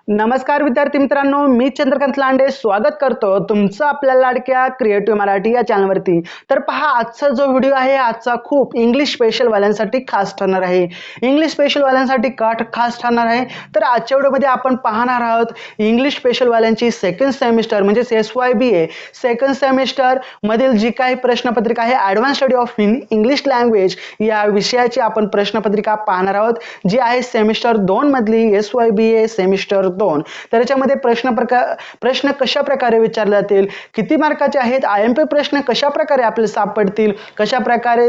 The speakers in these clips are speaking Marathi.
नमस्कार विद्यार्थी मित्रांनो, मी चंद्रकांत लांडे स्वागत करतो तुमचं आपल्या लाडक्या क्रिएटिव्ह मराठी या चॅनलवरती। तर पहा, आजचा जो व्हिडिओ आहे आजचा खूप इंग्लिश स्पेशल वाल्यांसाठी खास ठरणार आहे। इंग्लिश स्पेशल वाल्यांसाठी का खास ठरणार आहे तर आजच्या व्हिडिओमध्ये आपण पाहणार आहोत इंग्लिश स्पेशल वाल्यांची सेकंड सेमिस्टर म्हणजे SYBA सेकंड सेमिस्टर मधील जी काही प्रश्नपत्रिका आहे advance study of English language या विषयाची आपण प्रश्नपत्रिका पाहणार आहोत, जी आहे सेमिस्टर 2 मधली SYBA सेमिस्टर 2। तर याच्यामध्ये प्रश्न कशा प्रकारे विचारले जातील, किती मार्काचे आहेत, IMP प्रश्न कशा प्रकारे आपल्याला सापडतील, कशा प्रकारे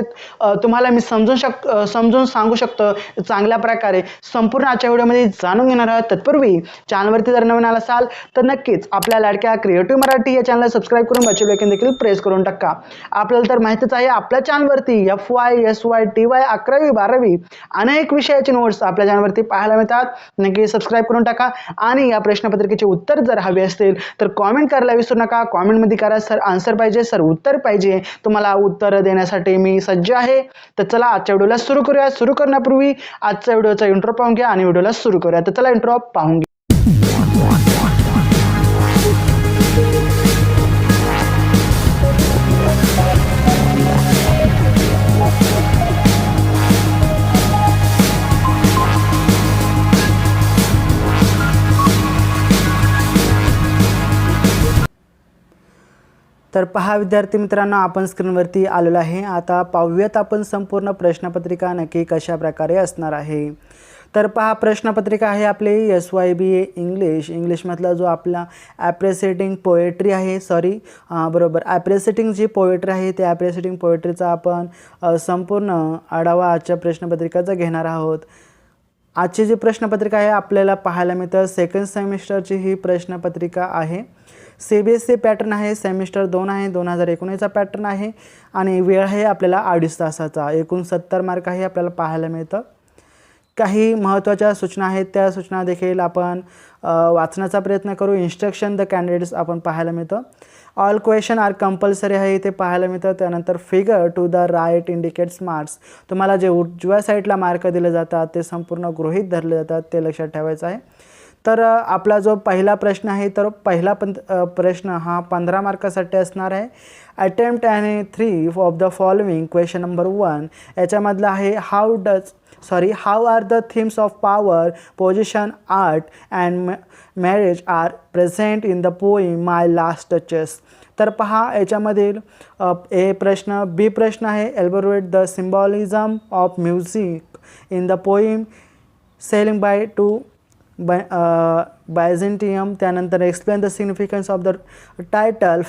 तुम्हाला मी समजून सांगू शकतो चांगल्या प्रकारे संपूर्ण आजच्या व्हिडिओमध्ये जाणून घेणार आहोत। तत्पूर्वी चॅनलवरती जर नवीन असाल तर नक्कीच आपल्या लाडक्या क्रिएटिव्ह मराठी या चॅनलला सबस्क्राइब करून बाजूला बेल आयकॉन देखील प्रेस करून टाका। आपल्याला तर माहितीच आहे आपल्या चॅनलवरती FY SY TY 11वी 12वी अनेक विषयाचे नोट्स आपल्या चॅनलवरती पाहायला मिळतात। नक्की सबस्क्राइब करून टाका आणि या प्रश्नपत्रिकेचे उत्तर जर हवे असतील तर कमेंट करायला विसरू नका। कमेंट मध्ये करा सर आन्सर पाहिजे, सर उत्तर पाहिजे, तुम्हाला उत्तर देण्यासाठी मी सज्ज आहे। तर चला आजच्या व्हिडिओला सुरू करूया। सुरू करण्यापूर्वी आजच्या व्हिडिओचा इंट्रो पाहून घ्या आणि व्हिडिओला सुरू करूया। तर चला इंट्रो पाहून घ्या। तर पहा विद्यार्थी मित्रांनो, आपण स्क्रीनवरती आलेलो आहे। आता पाहूयात आपण संपूर्ण प्रश्नपत्रिका नक्की कशा प्रकारे असणार आहे। तर पहा, प्रश्नपत्रिका आहे आपली SYBA इंग्लिशमधला जो आपला ॲप्रिशिएटिंग पोएट्री आहे, बरोबर ॲप्रिशिएटिंग जी पोएट्री आहे त्या ॲप्रिशिएटिंग पोएट्रीचा आपण संपूर्ण आढावा आजच्या प्रश्नपत्रिकाचा घेणार आहोत। आजची जी प्रश्नपत्रिका आहे आपल्याला पाहायला मिळतं सेकंड सेमिस्टरची ही प्रश्नपत्रिका आहे। CBSE पॅटर्न आहे, सेमिस्टर 2 आहे, 2019चा पॅटर्न आहे आणि वेळ आहे आपल्याला 2.5 तासाचा। एकूण 70 मार्क आहे आपल्याला पाहायला मिळतं। काही महत्त्वाच्या सूचना आहेत, त्या सूचना देखील आपण वाचण्याचा प्रयत्न करू। इन्स्ट्रक्शन द कॅन्डिडेट्स आपण पाहायला मिळतं। ऑल क्वेश्चन आर कंपल्सरी आहे ते पाहायला मिळतं। त्यानंतर figure to the right indicates marks, तुम्हाला जे उजव्या साईडला मार्क दिले जातात ते संपूर्ण गृहीत धरले जातात, ते लक्षात ठेवायचं आहे। तर आपला जो पहिला प्रश्न आहे तर पहिला प्रश्न हा 15 मार्कासाठी असणार आहे। Attempt any 3 of the following question number 1 याच्यामधलं आहे how are the themes of power, position, art and marriage are present in the poem My Last Duchess. तर पहा याच्यामधील ए प्रश्न, बी प्रश्न आहे elaborate the symbolism of music in the poem sailing by to Byzantium. त्यानंतर explain the significance of the title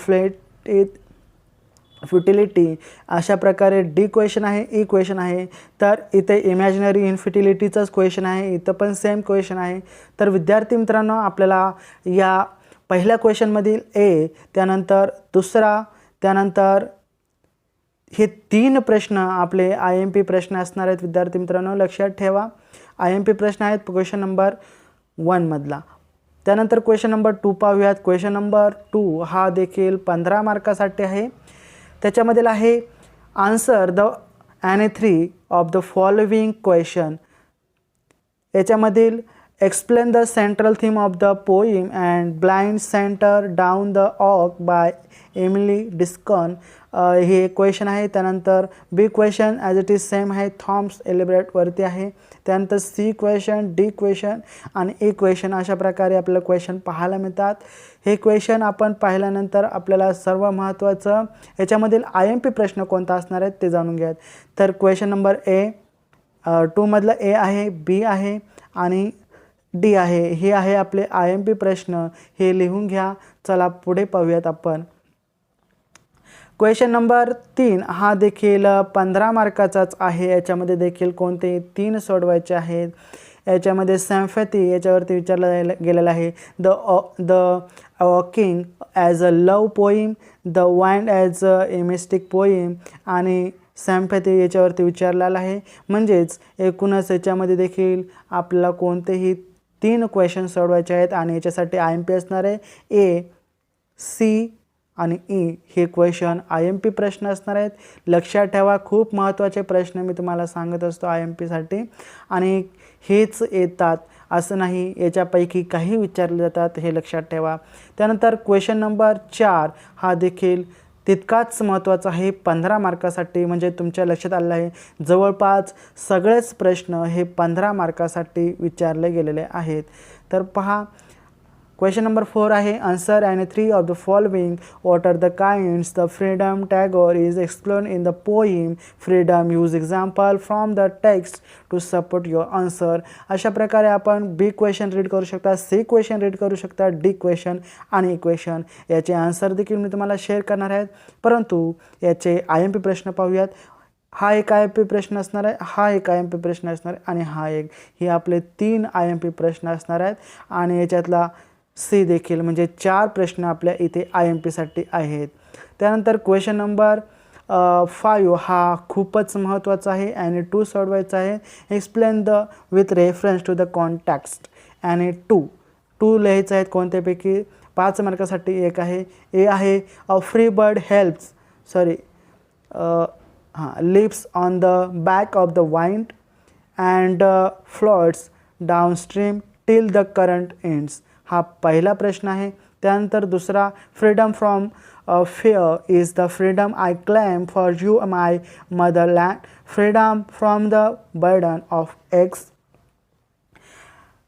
futility. अशा प्रकारे डी क्वेश्चन आहे, ई क्वेश्चन आहे। तर इथे इमॅजिनरी इन्फर्टिलिटीचाच क्वेश्चन आहे, इथं पण सेम क्वेश्चन आहे। तर विद्यार्थी मित्रांनो, आपल्याला या पहिल्या क्वेश्चनमधील ए, त्यानंतर दुसरा, त्यानंतर हे 3 प्रश्न आपले IMP प्रश्न असणार आहेत। विद्यार्थी मित्रांनो लक्षात ठेवा, IMP प्रश्न आहेत क्वेश्चन नंबर 1 मधला। त्यानंतर क्वेश्चन नंबर 2 पाहूयात। क्वेश्चन नंबर 2 हा देखील 15 मार्कासाठी आहे। त्याच्यामधील आहे answer the any 3 of the following question. याच्यामधील explain the central theme of the poem and blind centre down the oak by Emily डिस्कन, हे क्वेश्चन आहे। त्यानंतर B question as it is same आहे, थॉम्स एलिब्रेटवरती आहे। त्यानंतर सी क्वेश्चन, डी क्वेश्चन आणि ए क्वेश्चन अशा प्रकारे आपल्याला क्वेश्चन पाहायला मिळतात। हे क्वेश्चन आपण पाहिल्यानंतर आपल्याला सर्व महत्त्वाचं याच्यामधील IMP प्रश्न कोणता असणार आहेत ते जाणून घ्या। तर क्वेश्चन नंबर 2 मधलं ए आहे, बी आहे आणि डी आहे। हे आहे आपले IMP प्रश्न, हे लिहून घ्या। चला पुढे पाहूयात आपण। क्वेश्चन नंबर 3 हा देखील 15 मार्काचाच आहे। याच्यामध्ये देखील कोणते 3 सोडवायचे आहेत। याच्यामध्ये सिम्पॅथी याच्यावरती विचारलं गेलेलं आहे, the walking as a love poem, the wind as a mystic poem आणि सिम्पॅथी याच्यावरती विचारलेलं आहे। म्हणजेच एकूणच याच्यामध्ये देखील आपल्याला कोणतेही 3 क्वेश्चन सोडवायचे आहेत आणि याच्यासाठी IMP असणार आहे ए, सी आणि ई हे क्वेश्चन IMP प्रश्न असणार आहेत। लक्षात ठेवा, खूप महत्त्वाचे प्रश्न मी तुम्हाला सांगत असतो IMP साठी आणि हेच येतात असं नाही, याच्यापैकी काही विचारले जातात, हे लक्षात ठेवा. त्यानंतर क्वेश्चन नंबर 4 हा देखील तितकाच महत्त्वाचा आहे 15 मार्कासाठी. म्हणजे तुमच्या लक्षात आलेलं आहे जवळपास सगळेच प्रश्न हे 15 मार्कासाठी विचारले गेलेले आहेत. तर पहा, क्वेश्चन नंबर 4 आहे, answer any 3 of the following. What are the kinds the freedom Tagore is explored in the poem freedom. Use example from the text to support your answer. अशा प्रकारे आपण बी क्वेश्चन रीड करू शकता, सी क्वेश्चन रीड करू शकता, डी क्वेश्चन आणि क्वेश्चन. याचे आन्सर देखील मी तुम्हाला शेअर करणार आहेत. परंतु याचे IMP प्रश्न पाहूयात. हा एक IMP प्रश्न असणार आहे, हा एक IMP प्रश्न असणार आहे आणि हा एक. हे आपले 3 IMP प्रश्न असणार आहेत आणि याच्यातला सी देखील, म्हणजे 4 प्रश्न आपल्या इथे IMPसाठी आहेत. त्यानंतर क्वेश्चन नंबर 5 हा खूपच महत्त्वाचा आहे आणि 2 सोडवायचा आहे. Explain the with reference to the context आणि 2 लिहायचं आहेत. कोणत्यापैकी 5 मार्कासाठी एक आहे. ए आहे, a free bird lives on the back of the wind and floats downstream till the current ends. हा पहिला प्रश्न आहे. त्यानंतर दुसरा, freedom from fear is the freedom I claim for you my motherland. Freedom from the burden of eggs.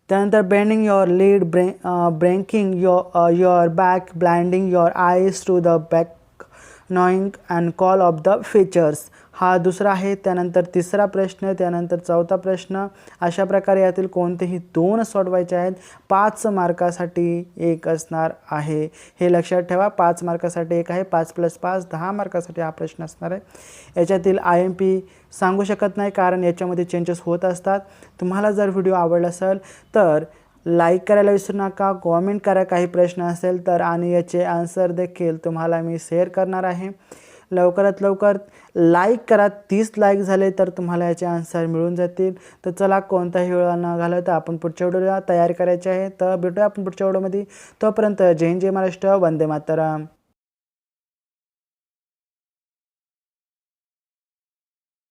त्यानंतर bending your lead, breaking your back, blinding your eyes to the back, knowing and call of the features. हा दुसरा आहे. त्यानंतर तिसरा प्रश्न, त्यानंतर चौथा प्रश्न. अशा प्रकारे यातील कोणतेही 2 सोडवायचे आहेत. 5 मार्कासाठी एक असणार आहे, हे लक्षात ठेवा. 5 मार्कासाठी एक आहे. 5 + 5 10 मार्कासाठी हा प्रश्न असणार आहे. याच्यातील IMP सांगू शकत नाही, कारण याच्यामध्ये चेंजेस होत असतात. तुम्हाला जर व्हिडिओ आवडला असेल तर लाईक करायला विसरू नका, कॉमेंट करा काही प्रश्न असेल तर, आणि याचे आन्सर देखील तुम्हाला मी शेअर करणार आहे. लवकरात लवकर लाईक करा. 30 लाईक झाले तर तुम्हाला याचे आन्सर मिळून जातील. तर चला, कोणताही वेळ न घालवता आपण पुढच्या व्हिडिओला तयार करायचे आहे. तर भेटूया आपण पुढच्या व्हिडिओमध्ये. तोपर्यंत जय हिंद, जय महाराष्ट्र, वंदे मातरम.